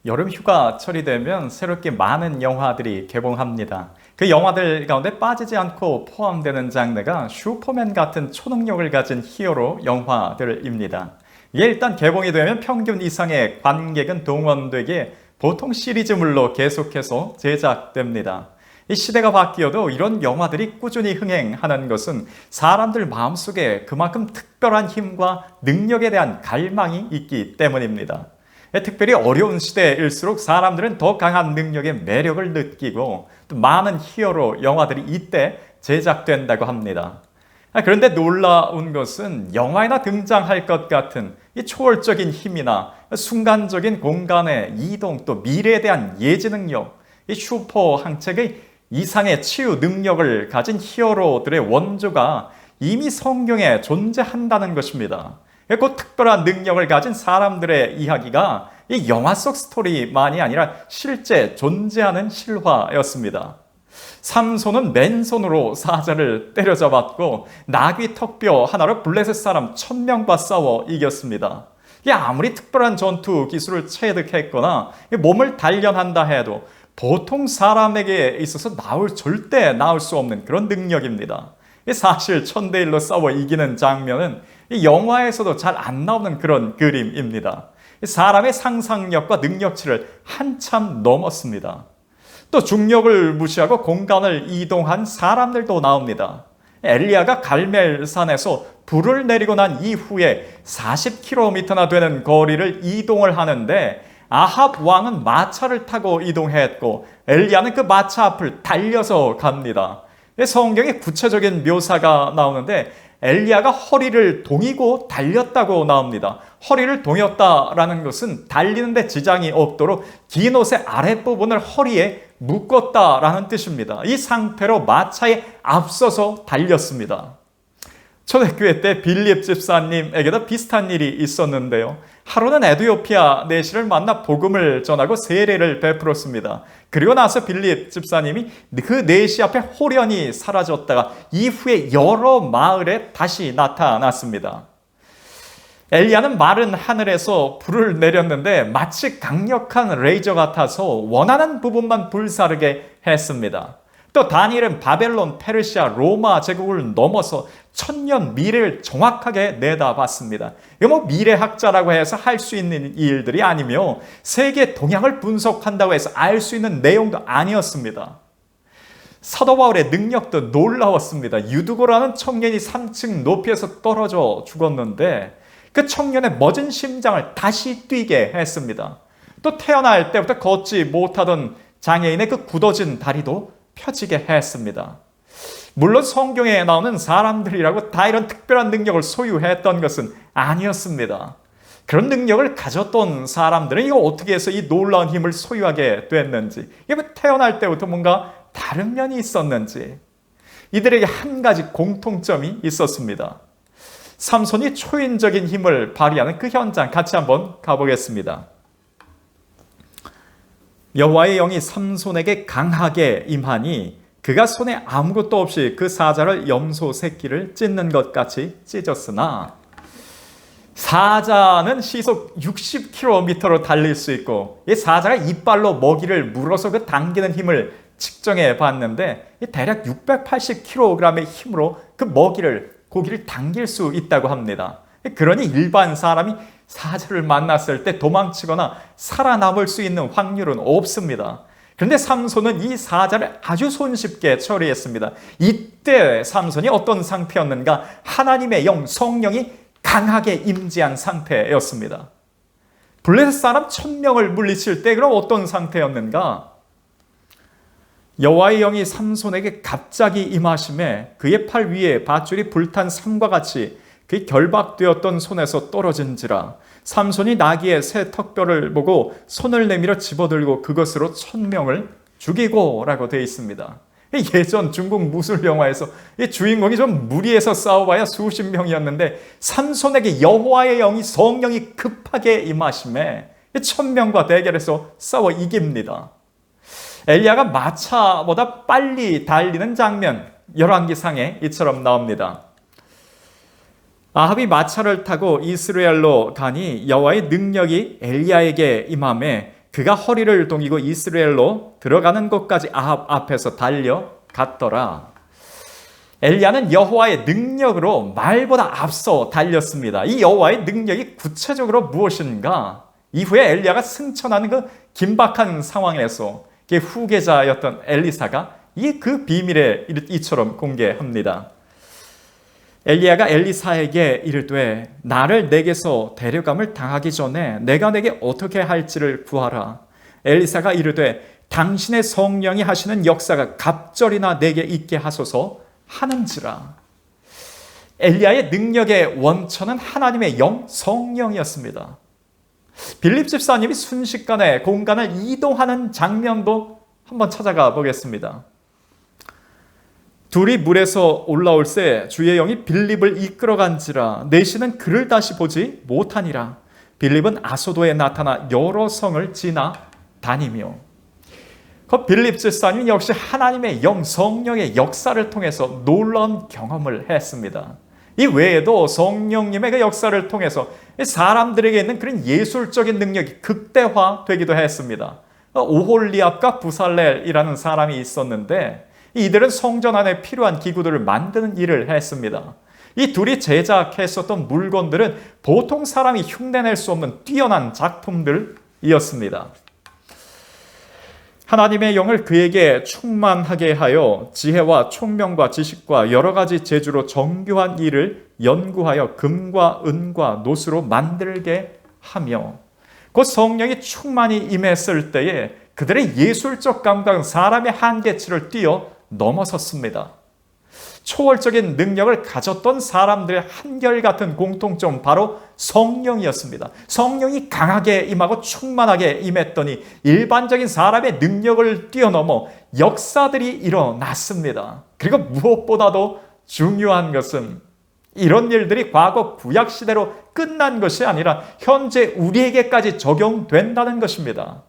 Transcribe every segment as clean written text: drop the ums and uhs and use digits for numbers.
여름 휴가철이 되면 새롭게 많은 영화들이 개봉합니다. 그 영화들 가운데 빠지지 않고 포함되는 장르가 슈퍼맨 같은 초능력을 가진 히어로 영화들입니다. 이게 일단 개봉이 되면 평균 이상의 관객은 동원되기에 보통 시리즈물로 계속해서 제작됩니다. 이 시대가 바뀌어도 이런 영화들이 꾸준히 흥행하는 것은 사람들 마음속에 그만큼 특별한 힘과 능력에 대한 갈망이 있기 때문입니다. 특별히 어려운 시대일수록 사람들은 더 강한 능력의 매력을 느끼고 또 많은 히어로 영화들이 이때 제작된다고 합니다. 그런데 놀라운 것은 영화에나 등장할 것 같은 이 초월적인 힘이나 순간적인 공간의 이동 또 미래에 대한 예지 능력, 이 슈퍼 항체의 이상의 치유 능력을 가진 히어로들의 원조가 이미 성경에 존재한다는 것입니다. 그 특별한 능력을 가진 사람들의 이야기가 이 영화 속 스토리만이 아니라 실제 존재하는 실화였습니다. 삼손은 맨손으로 사자를 때려잡았고 나귀 턱뼈 하나로 블레셋 사람 1000명과 싸워 이겼습니다. 아무리 특별한 전투 기술을 체득했거나 몸을 단련한다 해도 보통 사람에게 있어서 절대 나올 수 없는 그런 능력입니다. 사실 1000대1로 싸워 이기는 장면은 영화에서도 잘 안 나오는 그런 그림입니다. 사람의 상상력과 능력치를 한참 넘었습니다. 또 중력을 무시하고 공간을 이동한 사람들도 나옵니다. 엘리야가 갈멜산에서 불을 내리고 난 이후에 40km나 되는 거리를 이동을 하는데 아합 왕은 마차를 타고 이동했고 엘리야는 그 마차 앞을 달려서 갑니다. 성경에 구체적인 묘사가 나오는데 엘리야가 허리를 동이고 달렸다고 나옵니다. 허리를 동였다라는 것은 달리는데 지장이 없도록 긴 옷의 아랫부분을 허리에 묶었다라는 뜻입니다. 이 상태로 마차에 앞서서 달렸습니다. 초대교회 때 빌립 집사님에게도 비슷한 일이 있었는데요. 하루는 에티오피아 내시를 만나 복음을 전하고 세례를 베풀었습니다. 그리고 나서 빌립 집사님이 그 내시 앞에 홀연히 사라졌다가 이후에 여러 마을에 다시 나타났습니다. 엘리야는 마른 하늘에서 불을 내렸는데 마치 강력한 레이저 같아서 원하는 부분만 불사르게 했습니다. 또 다니엘은 바벨론, 페르시아, 로마 제국을 넘어서 1000년 미래를 정확하게 내다봤습니다. 이거 미래학자라고 해서 할 수 있는 일들이 아니며 세계 동향을 분석한다고 해서 알 수 있는 내용도 아니었습니다. 사도 바울의 능력도 놀라웠습니다. 유두고라는 청년이 3층 높이에서 떨어져 죽었는데 그 청년의 멎은 심장을 다시 뛰게 했습니다. 또 태어날 때부터 걷지 못하던 장애인의 그 굳어진 다리도 펴지게 했습니다. 물론 성경에 나오는 사람들이라고 다 이런 특별한 능력을 소유했던 것은 아니었습니다. 그런 능력을 가졌던 사람들은 이거 어떻게 해서 이 놀라운 힘을 소유하게 됐는지, 이게 태어날 때부터 뭔가 다른 면이 있었는지, 이들에게 한 가지 공통점이 있었습니다. 삼손이 초인적인 힘을 발휘하는 그 현장 같이 한번 가보겠습니다. 여호와의 영이 삼손에게 강하게 임하니 그가 손에 아무것도 없이 그 사자를 염소 새끼를 찢는 것 같이 찢었으나, 사자는 시속 60km로 달릴 수 있고 이 사자가 이빨로 먹이를 물어서 그 당기는 힘을 측정해 봤는데 대략 680kg의 힘으로 그 고기를 당길 수 있다고 합니다. 그러니 일반 사람이 사자를 만났을 때 도망치거나 살아남을 수 있는 확률은 없습니다. 그런데 삼손은 이 사자를 아주 손쉽게 처리했습니다. 이때 삼손이 어떤 상태였는가? 하나님의 영, 성령이 강하게 임재한 상태였습니다. 블레셋 사람 1000명을 물리칠 때 그럼 어떤 상태였는가? 여호와의 영이 삼손에게 갑자기 임하심에 그의 팔 위에 밧줄이 불탄 삼과 같이 그 결박되었던 손에서 떨어진지라. 삼손이 나귀의 새 턱뼈를 보고 손을 내밀어 집어들고 그것으로 1000명을 죽이고 라고 되어 있습니다. 예전 중국 무술 영화에서 이 주인공이 좀 무리해서 싸워봐야 수십 명이었는데 삼손에게 여호와의 영이 성령이 급하게 임하심에 1000명과 대결해서 싸워 이깁니다. 엘리야가 마차보다 빨리 달리는 장면, 열왕기상에 이처럼 나옵니다. 아합이 마차를 타고 이스라엘로 가니 여호와의 능력이 엘리야에게 임하매 그가 허리를 동이고 이스라엘로 들어가는 곳까지 아합 앞에서 달려갔더라. 엘리야는 여호와의 능력으로 말보다 앞서 달렸습니다. 이 여호와의 능력이 구체적으로 무엇인가? 이후에 엘리야가 승천하는 그 긴박한 상황에서 후계자였던 엘리사가 그 비밀에 이처럼 공개합니다. 엘리야가 엘리사에게 이르되 나를 내게서 데려감을 당하기 전에 내가 내게 어떻게 할지를 구하라. 엘리사가 이르되 당신의 성령이 하시는 역사가 갑절이나 내게 있게 하소서 하는지라. 엘리야의 능력의 원천은 하나님의 영, 성령이었습니다. 빌립 집사님이 순식간에 공간을 이동하는 장면도 한번 찾아가 보겠습니다. 둘이 물에서 올라올새 주의 영이 빌립을 이끌어간지라 내시는 그를 다시 보지 못하니라. 빌립은 아소도에 나타나 여러 성을 지나 다니며. 그 빌립 집사님 역시 하나님의 영, 성령의 역사를 통해서 놀라운 경험을 했습니다. 이 외에도 성령님의 그 역사를 통해서 사람들에게 있는 그런 예술적인 능력이 극대화되기도 했습니다. 오홀리압과 부살렐이라는 사람이 있었는데 이들은 성전 안에 필요한 기구들을 만드는 일을 했습니다. 이 둘이 제작했었던 물건들은 보통 사람이 흉내낼 수 없는 뛰어난 작품들이었습니다. 하나님의 영을 그에게 충만하게 하여 지혜와 총명과 지식과 여러 가지 재주로 정교한 일을 연구하여 금과 은과 노수로 만들게 하며, 그 성령이 충만히 임했을 때에 그들의 예술적 감각은 사람의 한계치를 뛰어넘어섰습니다. 초월적인 능력을 가졌던 사람들의 한결같은 공통점, 바로 성령이었습니다. 성령이 강하게 임하고 충만하게 임했더니 일반적인 사람의 능력을 뛰어넘어 역사들이 일어났습니다. 그리고 무엇보다도 중요한 것은 이런 일들이 과거 구약시대로 끝난 것이 아니라 현재 우리에게까지 적용된다는 것입니다.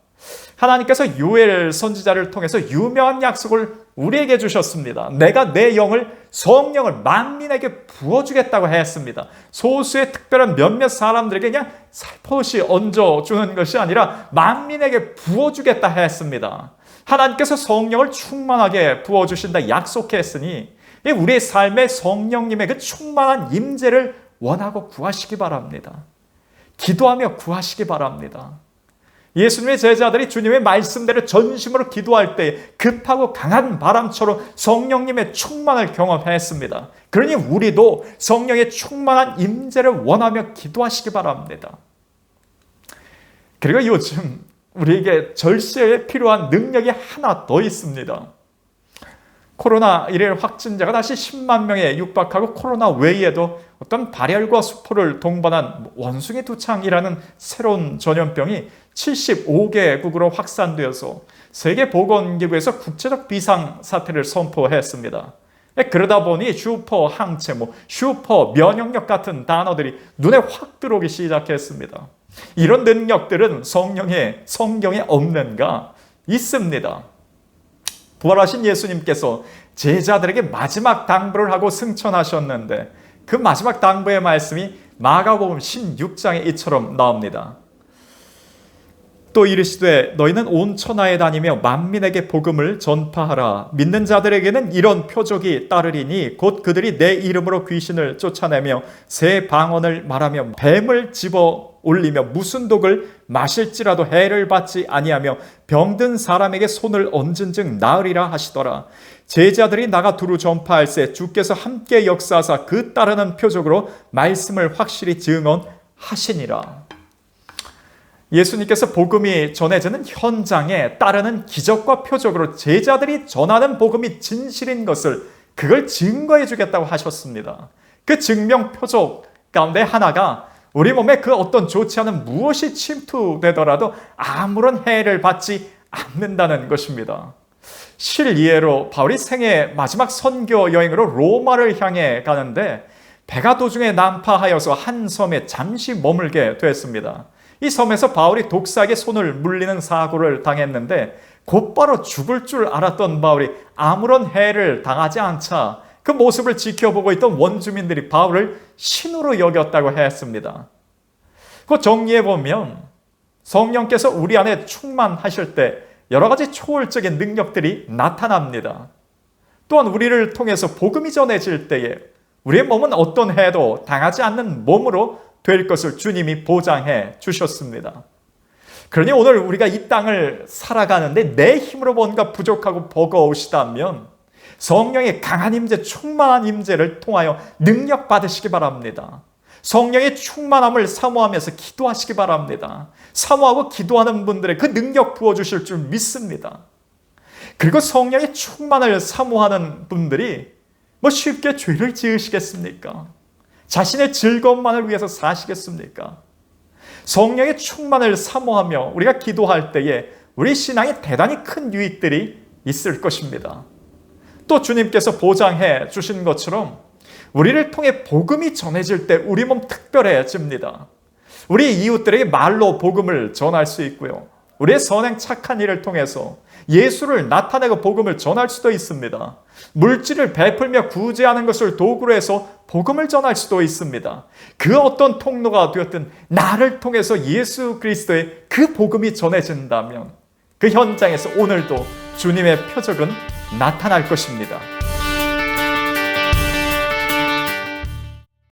하나님께서 요엘 선지자를 통해서 유명한 약속을 우리에게 주셨습니다. 내가 내 영을, 성령을 만민에게 부어주겠다고 했습니다. 소수의 특별한 몇몇 사람들에게 그냥 살포시 얹어주는 것이 아니라 만민에게 부어주겠다 했습니다. 하나님께서 성령을 충만하게 부어주신다 약속했으니 우리의 삶에 성령님의 그 충만한 임재를 원하고 구하시기 바랍니다. 기도하며 구하시기 바랍니다. 예수님의 제자들이 주님의 말씀대로 전심으로 기도할 때 급하고 강한 바람처럼 성령님의 충만을 경험했습니다. 그러니 우리도 성령의 충만한 임재를 원하며 기도하시기 바랍니다. 그리고 요즘 우리에게 절실하게 필요한 능력이 하나 더 있습니다. 코로나19 확진자가 다시 10만 명에 육박하고 코로나 외에도 어떤 발열과 수포를 동반한 원숭이 두창이라는 새로운 전염병이 75개국으로 확산되어서 세계보건기구에서 국제적 비상사태를 선포했습니다. 그러다 보니 슈퍼 항체, 슈퍼 면역력 같은 단어들이 눈에 확 들어오기 시작했습니다. 이런 능력들은 성경에 없는가? 있습니다. 부활하신 예수님께서 제자들에게 마지막 당부를 하고 승천하셨는데 그 마지막 당부의 말씀이 마가복음 16장에 이처럼 나옵니다. 또 이르시되 너희는 온 천하에 다니며 만민에게 복음을 전파하라. 믿는 자들에게는 이런 표적이 따르리니 곧 그들이 내 이름으로 귀신을 쫓아내며 새 방언을 말하며 뱀을 집어 올리며 무슨 독을 마실지라도 해를 받지 아니하며 병든 사람에게 손을 얹은 즉 나으리라 하시더라. 제자들이 나가 두루 전파할세 주께서 함께 역사하사 그 따르는 표적으로 말씀을 확실히 증언하시니라. 예수님께서 복음이 전해지는 현장에 따르는 기적과 표적으로 제자들이 전하는 복음이 진실인 것을 그걸 증거해 주겠다고 하셨습니다. 그 증명 표적 가운데 하나가 우리 몸에 그 어떤 좋지 않은 무엇이 침투되더라도 아무런 해를 받지 않는다는 것입니다. 실예로 바울이 생애 마지막 선교 여행으로 로마를 향해 가는데 배가 도중에 난파하여서 한 섬에 잠시 머물게 됐습니다. 이 섬에서 바울이 독사에게 손을 물리는 사고를 당했는데 곧바로 죽을 줄 알았던 바울이 아무런 해를 당하지 않자 그 모습을 지켜보고 있던 원주민들이 바울을 신으로 여겼다고 했습니다. 그 정리해보면 성령께서 우리 안에 충만하실 때 여러 가지 초월적인 능력들이 나타납니다. 또한 우리를 통해서 복음이 전해질 때에 우리의 몸은 어떤 해도 당하지 않는 몸으로 될 것을 주님이 보장해 주셨습니다. 그러니 오늘 우리가 이 땅을 살아가는데 내 힘으로 뭔가 부족하고 버거우시다면 성령의 강한 임재, 충만한 임재를 통하여 능력 받으시기 바랍니다. 성령의 충만함을 사모하면서 기도하시기 바랍니다. 사모하고 기도하는 분들의 그 능력 부어주실 줄 믿습니다. 그리고 성령의 충만을 사모하는 분들이 쉽게 죄를 지으시겠습니까? 자신의 즐거움만을 위해서 사시겠습니까? 성령의 충만을 사모하며 우리가 기도할 때에 우리 신앙에 대단히 큰 유익들이 있을 것입니다. 또 주님께서 보장해 주신 것처럼 우리를 통해 복음이 전해질 때 우리 몸 특별해집니다. 우리 이웃들에게 말로 복음을 전할 수 있고요. 우리의 선행 착한 일을 통해서 예수를 나타내고 복음을 전할 수도 있습니다. 물질을 베풀며 구제하는 것을 도구로 해서 복음을 전할 수도 있습니다. 그 어떤 통로가 되었든 나를 통해서 예수 그리스도의 그 복음이 전해진다면 그 현장에서 오늘도 주님의 표적은 나타날 것입니다.